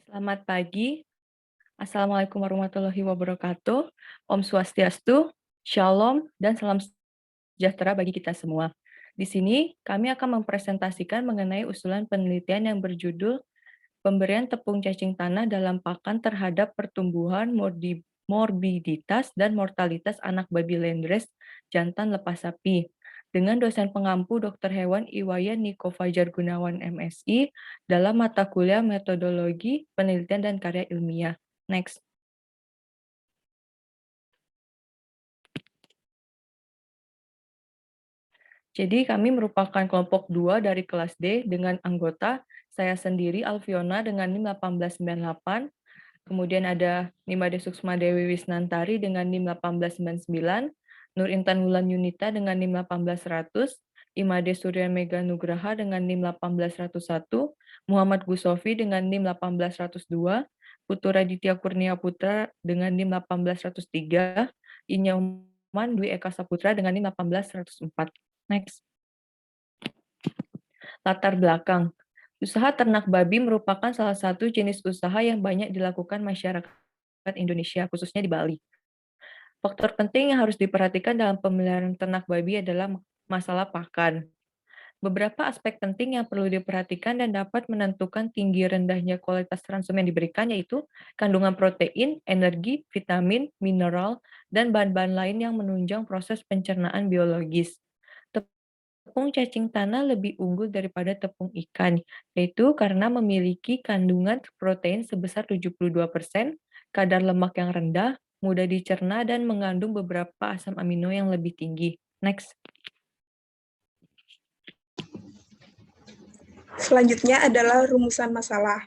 Selamat pagi. Assalamualaikum warahmatullahi wabarakatuh. Om Swastiastu, Shalom, dan salam sejahtera bagi kita semua. Di sini, kami akan mempresentasikan mengenai usulan penelitian yang berjudul Pemberian tepung cacing tanah dalam pakan terhadap pertumbuhan, morbiditas, dan mortalitas anak babi landrace jantan lepas sapi dengan dosen pengampu Dr. Hewan Iwayan Niko Fajar Gunawan MSI dalam mata kuliah Metodologi Penelitian dan Karya Ilmiah. Next. Jadi kami merupakan kelompok 2 dari kelas D dengan anggota saya sendiri Alfiona dengan NIM 1898, kemudian ada Nimade Suksma Dewi Wisnantari dengan NIM 1899, Nur Intan Wulan Yunita dengan NIM 1800, Imade Surya Mega Nugraha dengan NIM 1801, Muhammad Gusofi dengan NIM 1802, Putu Raditya Kurnia Putra dengan NIM 1803, Inyoman Dwi Eka Saputra dengan NIM 1804. Next. Latar belakang. Usaha ternak babi merupakan salah satu jenis usaha yang banyak dilakukan masyarakat Indonesia, khususnya di Bali. Faktor penting yang harus diperhatikan dalam pemeliharaan ternak babi adalah masalah pakan. Beberapa aspek penting yang perlu diperhatikan dan dapat menentukan tinggi rendahnya kualitas ransum yang diberikan yaitu kandungan protein, energi, vitamin, mineral, dan bahan-bahan lain yang menunjang proses pencernaan biologis. Tepung cacing tanah lebih unggul daripada tepung ikan, yaitu karena memiliki kandungan protein sebesar 72%, kadar lemak yang rendah, mudah dicerna, dan mengandung beberapa asam amino yang lebih tinggi. Next. Selanjutnya adalah rumusan masalah.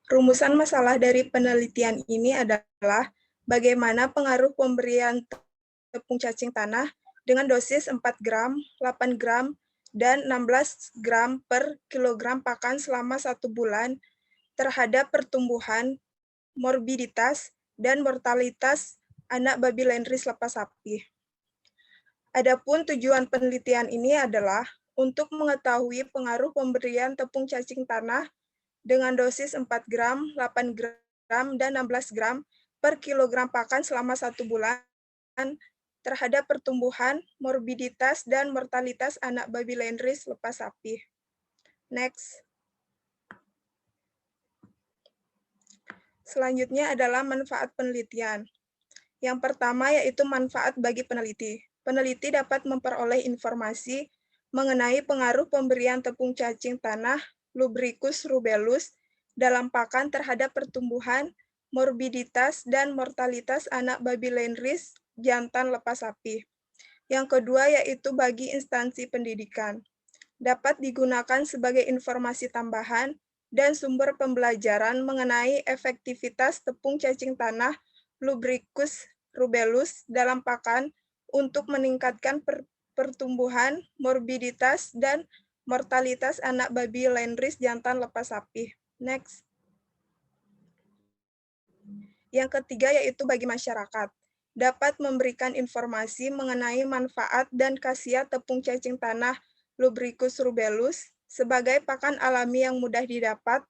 Rumusan masalah dari penelitian ini adalah bagaimana pengaruh pemberian tepung cacing tanah dengan dosis 4 gram, 8 gram, dan 16 gram per kilogram pakan selama 1 bulan terhadap pertumbuhan, morbiditas, dan mortalitas anak babi landrace lepas sapi. Adapun tujuan penelitian ini adalah untuk mengetahui pengaruh pemberian tepung cacing tanah dengan dosis 4 gram, 8 gram, dan 16 gram per kilogram pakan selama 1 bulan terhadap pertumbuhan, morbiditas, dan mortalitas anak babi landrace lepas sapi. Next. Selanjutnya adalah manfaat penelitian. Yang pertama yaitu manfaat bagi peneliti. Peneliti dapat memperoleh informasi mengenai pengaruh pemberian tepung cacing tanah Lubricus rubellus dalam pakan terhadap pertumbuhan, morbiditas, dan mortalitas anak babi landrace jantan lepas sapi. Yang kedua yaitu bagi instansi pendidikan. Dapat digunakan sebagai informasi tambahan dan sumber pembelajaran mengenai efektivitas tepung cacing tanah Lubricus rubellus dalam pakan untuk meningkatkan pertumbuhan, morbiditas, dan mortalitas anak babi landrace jantan lepas sapi. Next. Yang ketiga yaitu bagi masyarakat. Dapat memberikan informasi mengenai manfaat dan khasiat tepung cacing tanah Lubricus rubellus sebagai pakan alami yang mudah didapat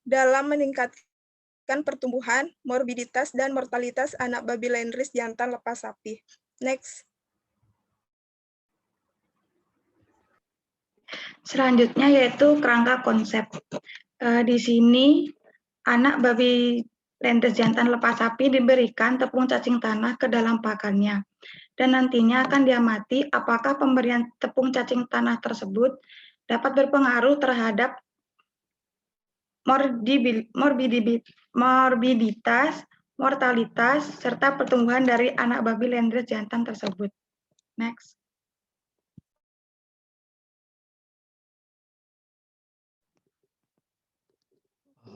dalam meningkatkan pertumbuhan, morbiditas, dan mortalitas anak babi landrace jantan lepas sapi. Next. Selanjutnya yaitu kerangka konsep. Di sini anak babi landrace jantan lepas sapi diberikan tepung cacing tanah ke dalam pakannya. Dan nantinya akan diamati apakah pemberian tepung cacing tanah tersebut dapat berpengaruh terhadap morbiditas, mortalitas, serta pertumbuhan dari anak babi landrace jantan tersebut. Next.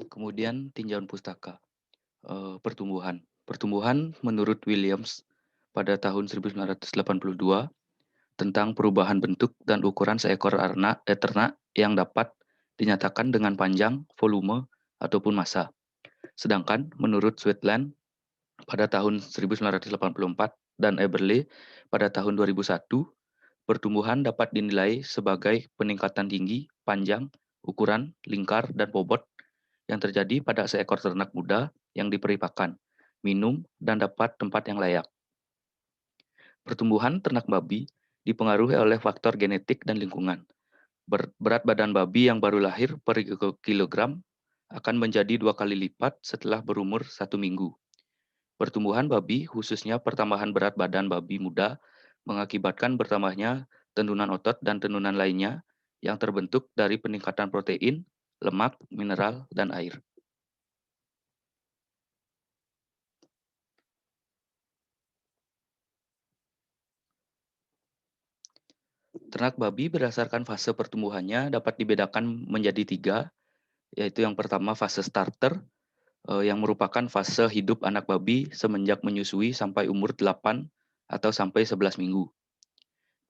Kemudian tinjauan pustaka. Pertumbuhan menurut Williams pada tahun 1982 tentang perubahan bentuk dan ukuran seekor ternak yang dapat dinyatakan dengan panjang, volume, ataupun massa. Sedangkan menurut Sweetland pada tahun 1984 dan Eberle pada tahun 2001, pertumbuhan dapat dinilai sebagai peningkatan tinggi, panjang, ukuran, lingkar, dan bobot yang terjadi pada seekor ternak muda yang diberi pakan, minum, dan dapat tempat yang layak. Pertumbuhan ternak babi dipengaruhi oleh faktor genetik dan lingkungan. Berat badan babi yang baru lahir per kilogram akan menjadi 2 kali lipat setelah berumur 1 minggu. Pertumbuhan babi, khususnya pertambahan berat badan babi muda, mengakibatkan bertambahnya tendunan otot dan tendunan lainnya yang terbentuk dari peningkatan protein, lemak, mineral, dan air. Ternak babi berdasarkan fase pertumbuhannya dapat dibedakan menjadi 3, yaitu yang pertama fase starter, yang merupakan fase hidup anak babi semenjak menyusui sampai umur 8 atau sampai 11 minggu.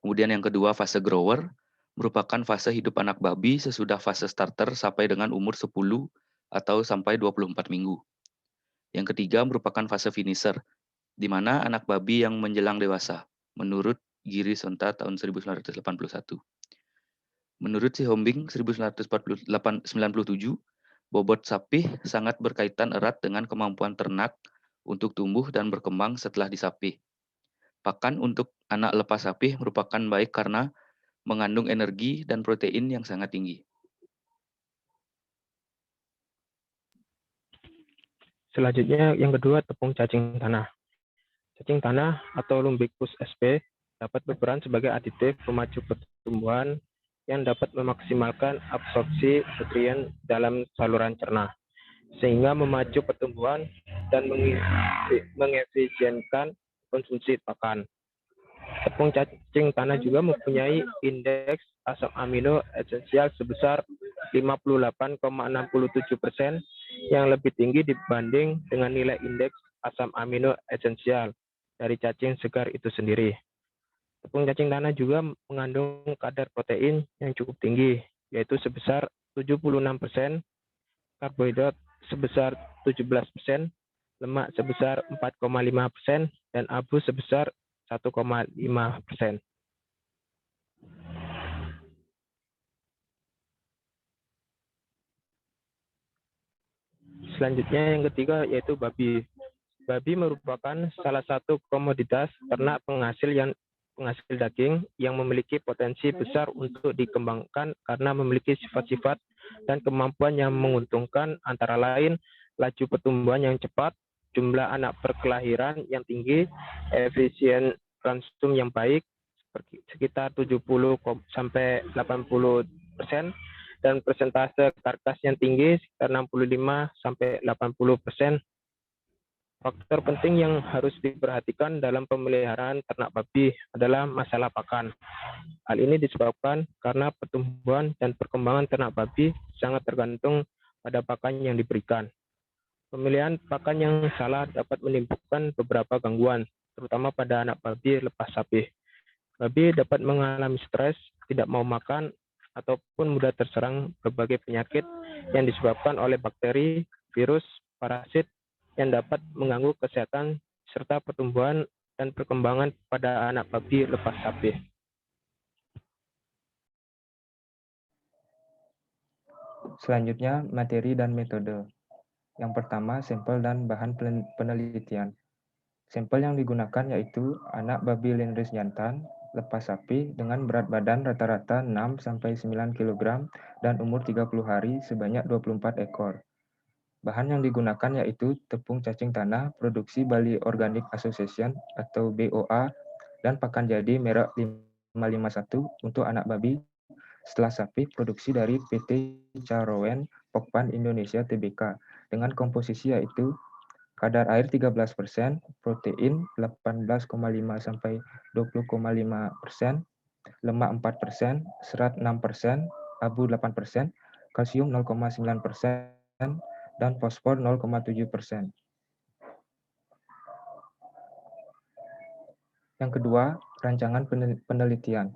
Kemudian yang kedua fase grower, merupakan fase hidup anak babi sesudah fase starter sampai dengan umur 10 atau sampai 24 minggu. Yang ketiga merupakan fase finisher, di mana anak babi yang menjelang dewasa, menurut Giri Sonta tahun 1981. Menurut si Hombing 1997, bobot sapi sangat berkaitan erat dengan kemampuan ternak untuk tumbuh dan berkembang setelah disapih. Pakan untuk anak lepas sapi merupakan baik karena mengandung energi dan protein yang sangat tinggi. Selanjutnya yang kedua tepung cacing tanah. Cacing tanah atau Lumbicus sp dapat berperan sebagai aditif pemacu pertumbuhan yang dapat memaksimalkan absorpsi nutrien dalam saluran cerna, sehingga memacu pertumbuhan dan mengefisienkan konsumsi pakan. Tepung cacing tanah juga mempunyai indeks asam amino esensial sebesar 58,67% yang lebih tinggi dibanding dengan nilai indeks asam amino esensial dari cacing segar itu sendiri. Tepung cacing tanah juga mengandung kadar protein yang cukup tinggi, yaitu sebesar 76%, karbohidrat sebesar 17%, lemak sebesar 4,5%, dan abu sebesar 1,5%. Selanjutnya yang ketiga yaitu babi. Babi merupakan salah satu komoditas ternak penghasil daging yang memiliki potensi besar untuk dikembangkan karena memiliki sifat-sifat dan kemampuan yang menguntungkan, antara lain laju pertumbuhan yang cepat, jumlah anak per kelahiran yang tinggi, efisien konsum yang baik sekitar 70 sampai 80%, dan persentase karkas yang tinggi sekitar 65 sampai 80%. Faktor penting yang harus diperhatikan dalam pemeliharaan ternak babi adalah masalah pakan. Hal ini disebabkan karena pertumbuhan dan perkembangan ternak babi sangat tergantung pada pakan yang diberikan. Pemilihan pakan yang salah dapat menimbulkan beberapa gangguan, terutama pada anak babi lepas sapi. Babi dapat mengalami stres, tidak mau makan, ataupun mudah terserang berbagai penyakit yang disebabkan oleh bakteri, virus, parasit, yang dapat mengganggu kesehatan serta pertumbuhan dan perkembangan pada anak babi lepas sapi. Selanjutnya, materi dan metode. Yang pertama, sampel dan bahan penelitian. Sampel yang digunakan yaitu anak babi landrace jantan lepas sapi dengan berat badan rata-rata 6-9 kg dan umur 30 hari sebanyak 24 ekor. Bahan yang digunakan yaitu tepung cacing tanah produksi Bali Organic Association atau BOA dan pakan jadi merek 551 untuk anak babi setelah sapi produksi dari PT Carowen Pokpan Indonesia Tbk dengan komposisi yaitu kadar air 13%, protein 18,5 sampai 20,5%, lemak 4%, serat 6%, abu 8%, kalsium 0,9%, dan fosfor 0,7%. Yang kedua, rancangan penelitian.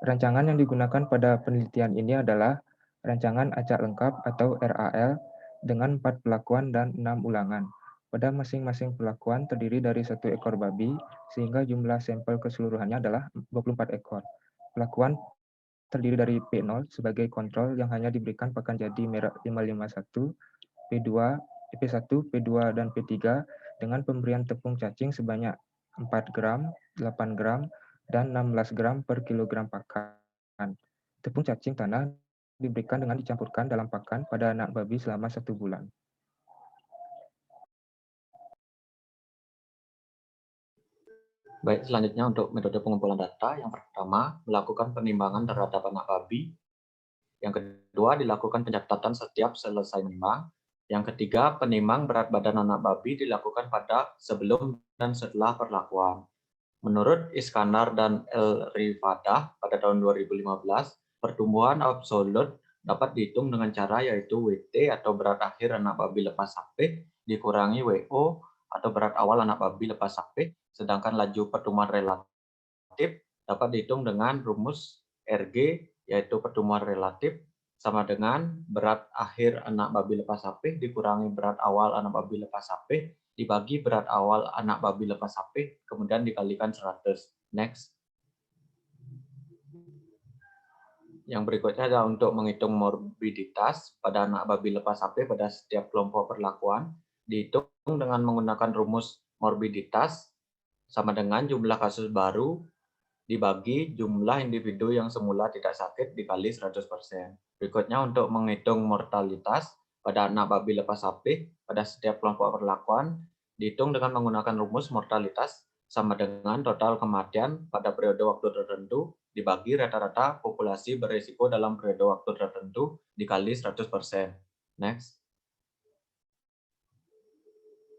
Rancangan yang digunakan pada penelitian ini adalah rancangan acak lengkap atau RAL dengan 4 pelakuan dan 6 ulangan. Pada masing-masing pelakuan terdiri dari 1 ekor babi, sehingga jumlah sampel keseluruhannya adalah 24 ekor. Pelakuan terdiri dari P0 sebagai kontrol yang hanya diberikan pakan jadi merek 551, P2, P1, P2, dan P3 dengan pemberian tepung cacing sebanyak 4 gram, 8 gram, dan 16 gram per kilogram pakan. Tepung cacing tanah diberikan dengan dicampurkan dalam pakan pada anak babi selama 1 bulan. Baik, selanjutnya untuk metode pengumpulan data. Yang pertama, melakukan penimbangan terhadap anak babi. Yang kedua, dilakukan pencatatan setiap selesai menimbang. Yang ketiga, penimang berat badan anak babi dilakukan pada sebelum dan setelah perlakuan. Menurut Iskandar dan El Rifadah pada tahun 2015, pertumbuhan absolut dapat dihitung dengan cara yaitu WT atau berat akhir anak babi lepas HP dikurangi WO atau berat awal anak babi lepas HP, sedangkan laju pertumbuhan relatif dapat dihitung dengan rumus RG yaitu pertumbuhan relatif sama dengan berat akhir anak babi lepas HP dikurangi berat awal anak babi lepas HP dibagi berat awal anak babi lepas HP kemudian dikalikan 100. Next. Yang berikutnya adalah untuk menghitung morbiditas pada anak babi lepas HP pada setiap kelompok perlakuan. Dihitung dengan menggunakan rumus morbiditas sama dengan jumlah kasus baru dibagi jumlah individu yang semula tidak sakit dikali 100%. Berikutnya untuk menghitung mortalitas pada anak babi lepas HP pada setiap kelompok perlakuan dihitung dengan menggunakan rumus mortalitas sama dengan total kematian pada periode waktu tertentu dibagi rata-rata populasi berisiko dalam periode waktu tertentu dikali 100%. Next.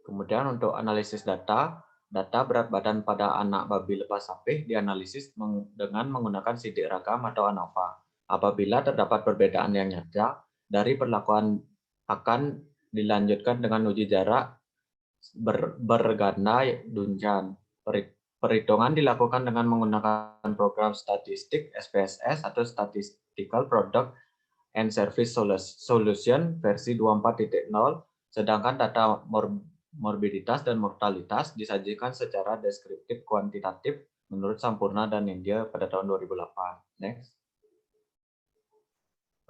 Kemudian untuk analisis data berat badan pada anak babi lepas HP dianalisis dengan menggunakan sidik ragam atau ANOVA. Apabila terdapat perbedaan yang nyata, dari perlakuan akan dilanjutkan dengan uji jarak berganda Duncan. Perhitungan dilakukan dengan menggunakan program statistik SPSS atau Statistical Product and Service Solution versi 24.0, sedangkan data morbiditas dan mortalitas disajikan secara deskriptif kuantitatif menurut Sampurna dan India pada tahun 2008. Next.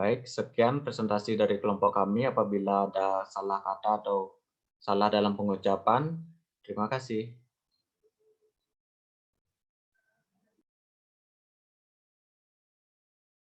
Baik, sekian presentasi dari kelompok kami. Apabila ada salah kata atau salah dalam pengucapan, terima kasih.